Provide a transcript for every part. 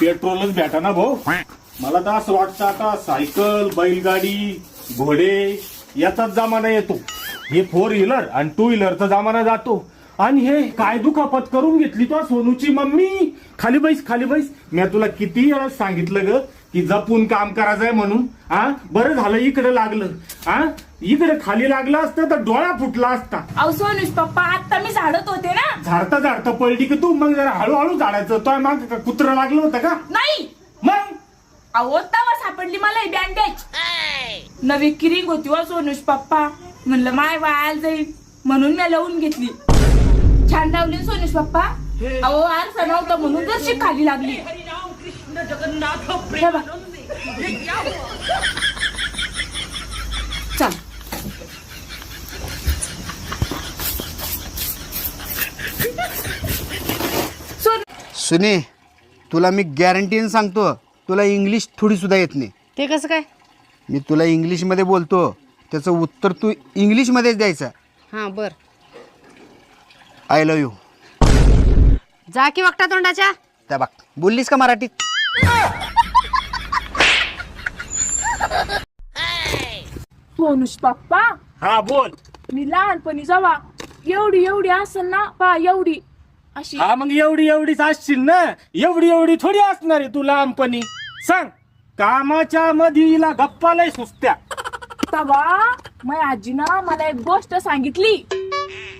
पेट्रोलच भेटा ना भाऊ. मला तर असं वाटतं आता सायकल, बैलगाडी, घोडे याचाच जमाना येतो. हे 4 व्हीलर आणि 2 व्हीलरचा जमाना जातो. आणि हे काय दुखापत करून घेतली तो सोनूची मम्मी. खाली बैस खाली बैस. मी तुला किती वेळा सांगितलं ग की जपून काम करायचंय म्हणून. बरं झालं इकडे लागलं. इकडे खाली लागलं असतं तर डोळा फुटला असता. अहो सोनूश पप्पा आता मी झाडत होते ना. झाडता झाडता पडली की तू. मग जरा हळूहळू झाडायचं. तो माग का कुत्रं लागलं होतं का? नाही. मग अहो तवा सापडली मला ही बँडेज. नवी किरिंग होती व सोनूश पप्पा. म्हणलं माय वायाला जाईल म्हणून मी लावून घेतली. छान लावली सोनूश पप्पा. अहो आरसा नव्हता म्हणून जशी खाली लागली. हे बघ. चल सुने, तुला मी गॅरंटीने सांगतो, तुला इंग्लिश थोडी सुद्धा येत नाही. ते कसं काय? मी तुला इंग्लिशमध्ये बोलतो, त्याचं उत्तर तू इंग्लिशमध्येच द्यायचं. हां बर. I love you. जा की वक्ता तोंडाच्या. त्या बघ, बोललीस का मराठीत? सोनूश पप्पा हा बोल. मी लहानपणी जेव्हा एवढी एवढी असेल ना पा एवढी अशी. हा मग एवढी एवढीच असशील ना. एवढी एवढी थोडी असणार आहे तू लहानपणी. सांग. कामाच्या मधीला गप्पा लय सुस्त्या. तवा माझ्या आजीनं मला एक गोष्ट सांगितली.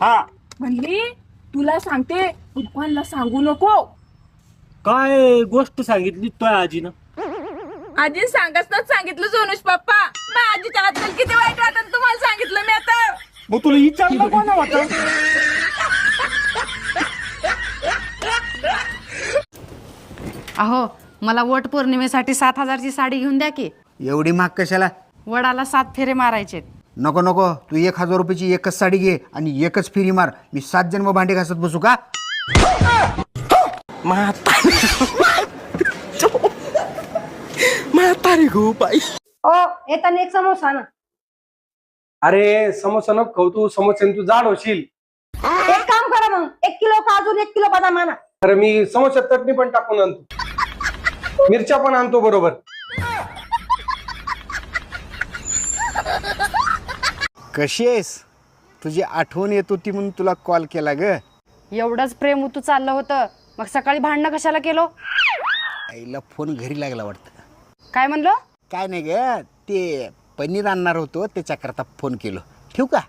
हा म्हणली तुला सांगते पण कोणाला सांगू नको. काय गोष्ट सांगितली तुझ्या आजीनं? आजी सांगतच सांगितलं सोनूश पप्पा. माझ्या आजीच्या आजकाल किती वाईट वाटत तुम्हाला सांगितलं मी आता. मग तुला विचारलं कोणा होतं? अहो मला वट पौर्णिमेसाठी 7,000ची साडी घेऊन द्या की. एवढी महाग कशाला? वडाला 7 फेरे मारायचे. नको नको, तू 1,000 रुपयाची एकच साडी घे आणि एकच फेरी मार. मी 7 जन्म भांडे घासत बसू का? म्हातारी गो बाई. ओ येताना एक समोसा ना. अरे समोसा नको खाऊ तू. समोसा तू जाड होशील. एक काम करा मग 1 किलो काजू 1 किलो बदाम आणा. अरे मी समोसा चटणी पण टाकून आणतो. मिरच्या पण आणतो बरोबर. कशी आहेस? तुझी आठवण येत होती म्हणून तुला कॉल केला ग. एवढंच प्रेम उतू चाललं होतं मग सकाळी भांडणं कशाला केलो? आईला फोन घरी लागला वाटतं. काय म्हणलो? काय नाही ग, ते पनीर आणणार होतो त्याच्याकरता फोन केलो. ठेवू का?